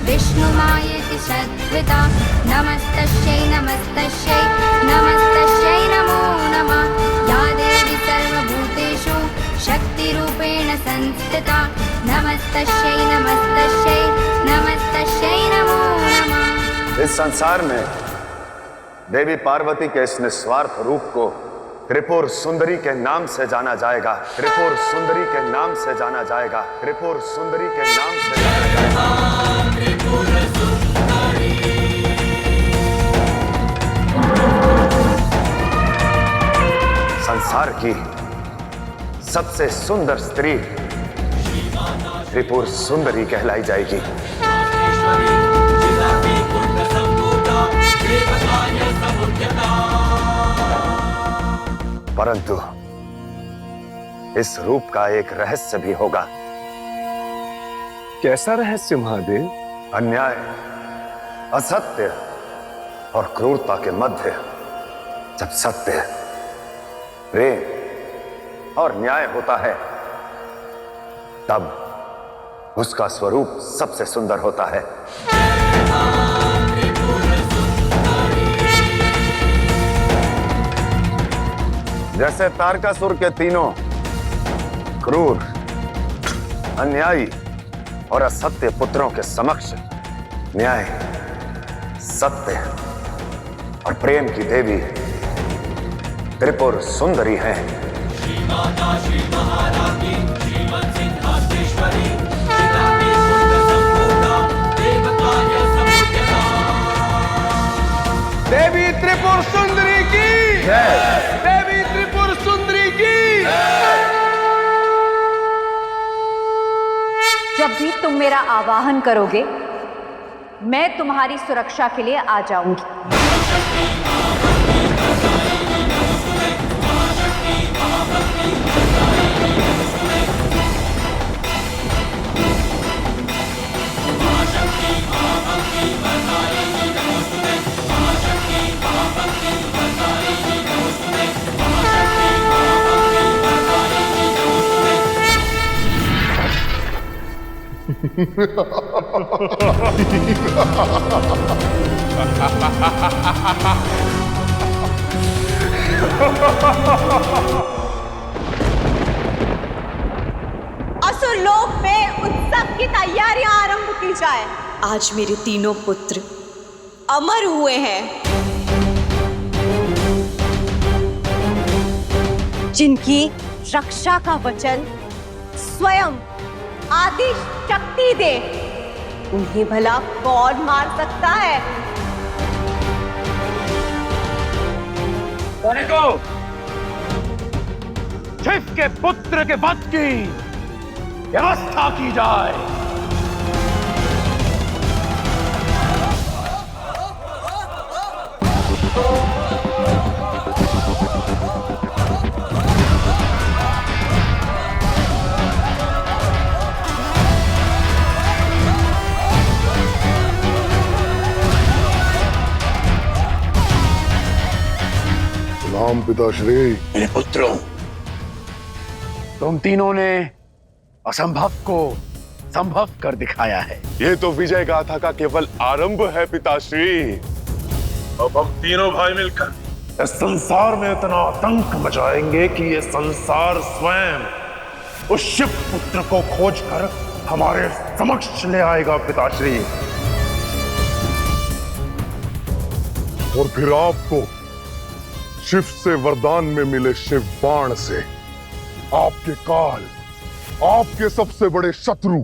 विष्णुमायेति नमस्तस्यै नमस्तस्यै नमस्तस्यै नमो नमः या देवी सर्वभूतेषु शक्तिरूपेण संस्थिता नमस्तस्यै नमस्तस्यै नमस्तस्यै नमो नमः। इस संसार में देवी पार्वती के इस निस्वार्थ रूप को त्रिपुर सुंदरी के नाम से जाना जाएगा। त्रिपुर सुंदरी के नाम से जाना जाएगा। त्रिपुर सुंदरी के नाम से जाना जाएगा। त्रिपुर सुंदरी। संसार की सबसे सुंदर स्त्री त्रिपुर सुंदरी कहलाई जाएगी। परंतु इस रूप का एक रहस्य भी होगा। कैसा रहस्य महादेव? अन्याय, असत्य और क्रूरता के मध्य जब सत्य, प्रेम और न्याय होता है तब उसका स्वरूप सबसे सुंदर होता है। जैसे तारकासुर के तीनों क्रूर, अन्यायी और असत्य पुत्रों के समक्ष न्याय, सत्य और प्रेम की देवी त्रिपुर सुंदरी हैं। देवी त्रिपुर सुंदरी की जय। देवी त्रिपुर सुंदरी की जब भी तुम मेरा आवाहन करोगे मैं तुम्हारी सुरक्षा के लिए आ जाऊंगी। असुरलोक में उत्सव की तैयारियां आरंभ की जाए। आज मेरे तीनों पुत्र अमर हुए हैं, जिनकी रक्षा का वचन स्वयं आदि शक्ति दे, उन्हें भला कौन मार सकता है? शिव के पुत्र के वध की व्यवस्था की जाए। राम पिताश्री। मेरे पुत्रों, तुम तीनों ने असंभव को संभव कर दिखाया है। ये तो विजय गाथा का केवल आरंभ है पिताश्री। अब हम तीनों भाई मिलकर इस संसार में इतना आतंक मचाएंगे कि ये संसार स्वयं उस शिव पुत्र को खोजकर हमारे समक्ष ले आएगा पिताश्री। और फिर आपको शिव से वरदान में मिले शिव बाण से आपके काल, आपके सबसे बड़े शत्रु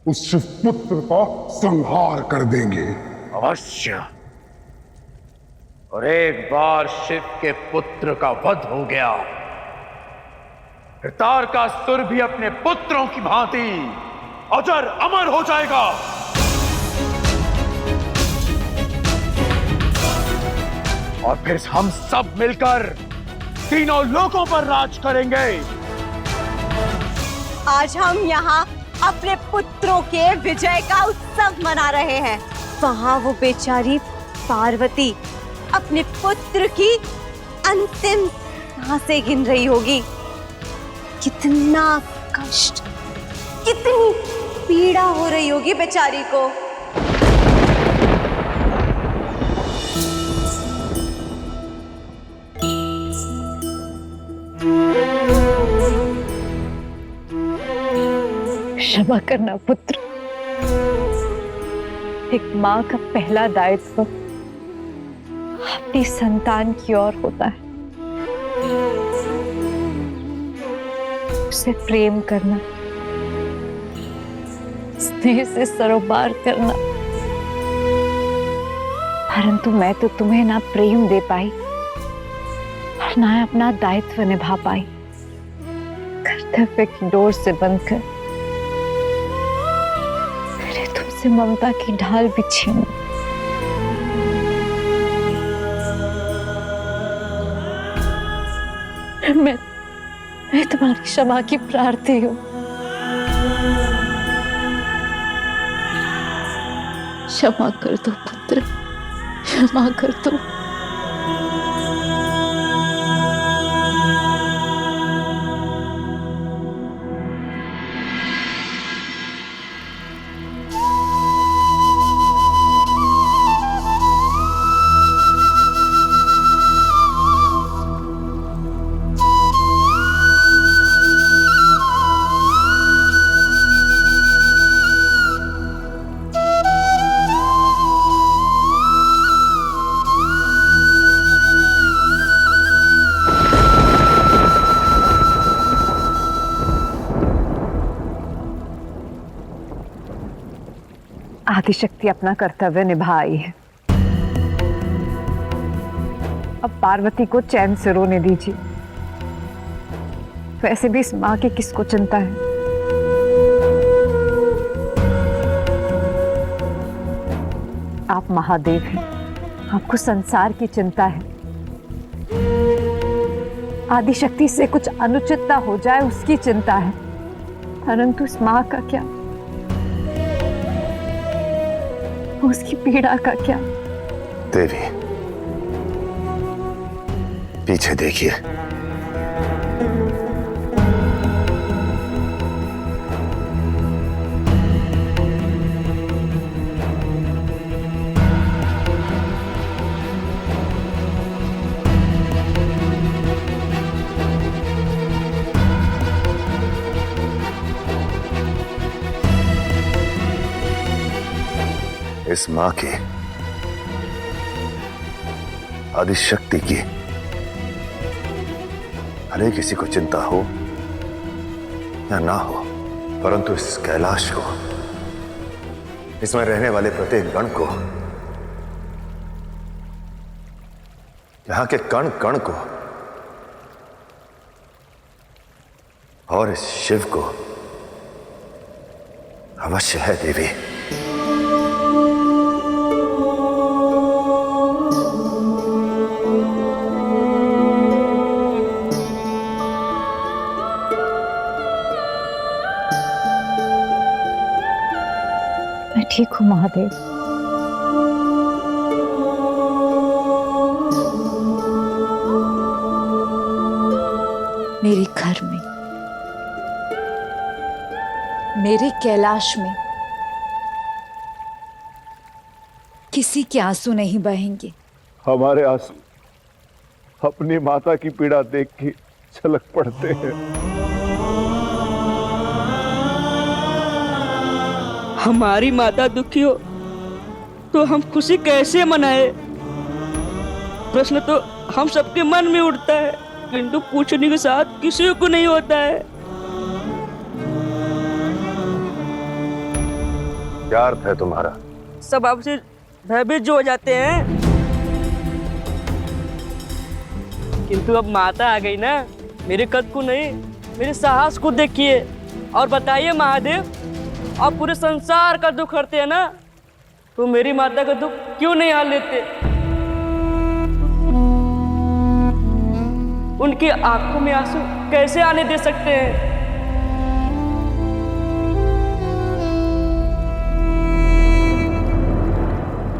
उस शिव पुत्र का संहार कर देंगे। अवश्य। और एक बार शिव के पुत्र का वध हो गया, तारकासुर भी अपने पुत्रों की भांति अजर अमर हो जाएगा। और फिर हम सब मिलकर तीनों लोकों पर राज करेंगे। आज हम यहाँ अपने पुत्रों के विजय का उत्सव मना रहे हैं। वहाँ वो बेचारी पार्वती अपने पुत्र की अंतिम सांसें गिन रही होगी। कितना कष्ट, कितनी पीड़ा हो रही होगी बेचारी को। क्षमा करना पुत्र। एक माँ का पहला दायित्व अपनी संतान की ओर होता है। उसे प्रेम करना, स्नेह से सरोबार करना। परंतु मैं तो तुम्हें ना प्रेम दे पाई और ना अपना दायित्व निभा पाई। कर्तव्य की डोर से बंधकर मैंने तुमसे ममता की ढाल बिछी हूं। मैं तुम्हारी क्षमा की प्रार्थी हूं। क्षमा कर दो पुत्र, क्षमा कर दो। आदिशक्ति अपना कर्तव्य निभा आई है। अब पार्वती को चैन से रोने दीजिए। वैसे भी इस मां की किसको चिंता है। आप महादेव हैं, आपको संसार की चिंता है। आदिशक्ति से कुछ अनुचितता हो जाए उसकी चिंता है, परंतु इस मां का क्या, उसकी पीड़ा का क्या। देवी, पीछे देखिए। इस मां की, आदिशक्ति की भले किसी को चिंता हो या ना हो, परंतु इस कैलाश को, इसमें रहने वाले प्रत्येक गण को, यहां के कण कण को और इस शिव को अवश्य है देवी। ठीक हूँ महादेव। मेरे घर में, मेरे कैलाश में किसी के आंसू नहीं बहेंगे। हमारे आंसू अपनी माता की पीड़ा देख के छलक पड़ते हैं। हमारी माता दुखी हो तो हम खुशी कैसे मनाए? प्रश्न तो हम सबके मन में उठता है, किंतु पूछने के साथ किसी को नहीं होता है। क्या अर्थ है तुम्हारा? सब आपसे भयभीत जो हो जाते हैं, किंतु अब माता आ गई ना, मेरे कद को नहीं, मेरे साहस को देखिए और बताइए महादेव, आप पूरे संसार का दुख करते हैं ना, तो मेरी माता का दुख क्यों नहीं हाल लेते? उनकी आंखों में आंसू कैसे आने दे सकते हैं?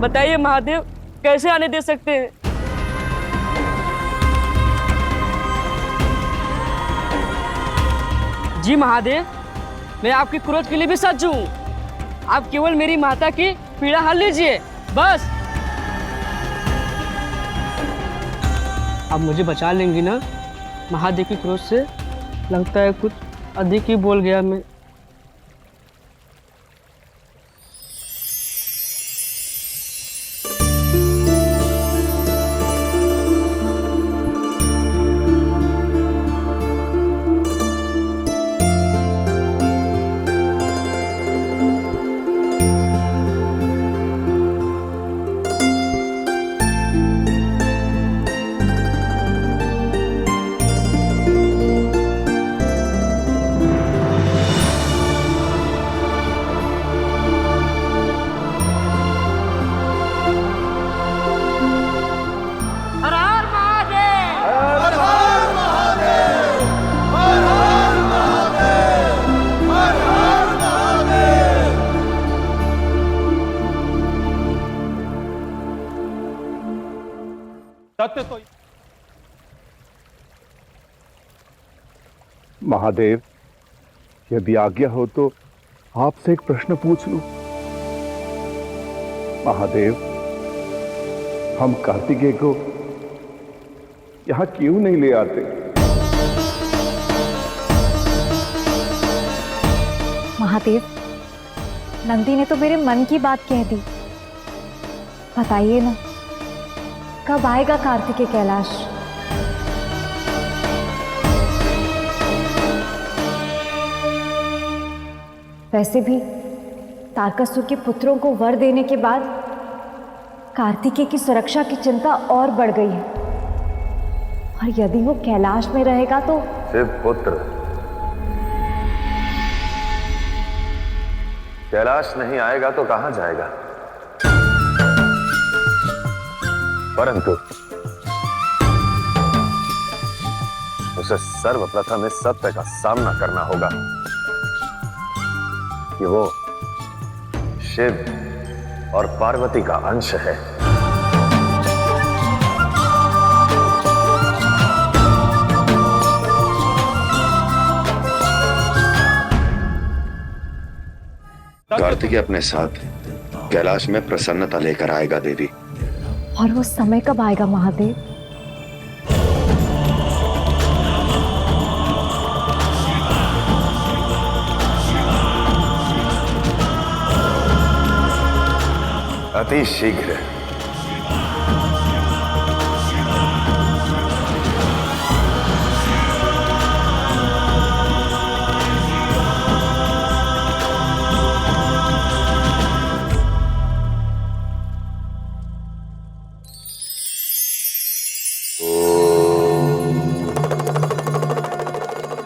बताइए महादेव, कैसे आने दे सकते हैं? जी महादेव, मैं आपके क्रोध के लिए भी सच हूं। आप केवल मेरी माता की पीड़ा हल लीजिए, बस। आप मुझे बचा लेंगी ना महादेव के क्रोध से? लगता है कुछ अधिक ही बोल गया मैं। महादेव, यदि आज्ञा हो तो आपसे एक प्रश्न पूछ लूं। महादेव, हम कार्तिकेय को यहां क्यों नहीं ले आते? महादेव, नंदी ने तो मेरे मन की बात कह दी। बताइए ना, कब आएगा कार्तिकेय कैलाश? वैसे भी तारकासुर के पुत्रों को वर देने के बाद कार्तिकेय की सुरक्षा की चिंता और बढ़ गई है। और यदि वो कैलाश में रहेगा तो शिव पुत्र, कैलाश नहीं आएगा तो कहां जाएगा? परंतु उसे सर्वप्रथम इस सत्य का सामना करना होगा कि वो शिव और पार्वती का अंश है। कार्तिकेय अपने साथ कैलाश में प्रसन्नता लेकर आएगा देवी। और वो समय कब आएगा महादेव? अति शीघ्र।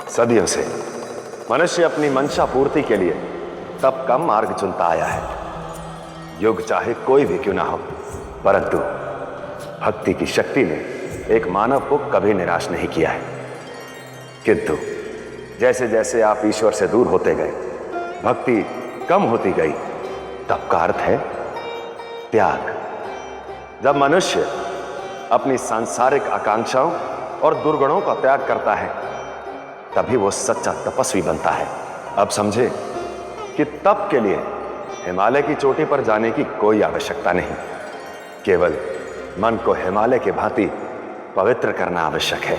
सदियों से मनुष्य अपनी मंशा पूर्ति के लिए तप का मार्ग चुनता आया है। युग चाहे कोई भी क्यों ना हो, परंतु भक्ति की शक्ति ने एक मानव को कभी निराश नहीं किया है। किंतु जैसे जैसे आप ईश्वर से दूर होते गए, भक्ति कम होती गई। तप का अर्थ है त्याग। जब मनुष्य अपनी सांसारिक आकांक्षाओं और दुर्गुणों का त्याग करता है, तभी वो सच्चा तपस्वी बनता है। अब समझे कि तप के लिए हिमालय की चोटी पर जाने की कोई आवश्यकता नहीं, केवल मन को हिमालय के भांति पवित्र करना आवश्यक है।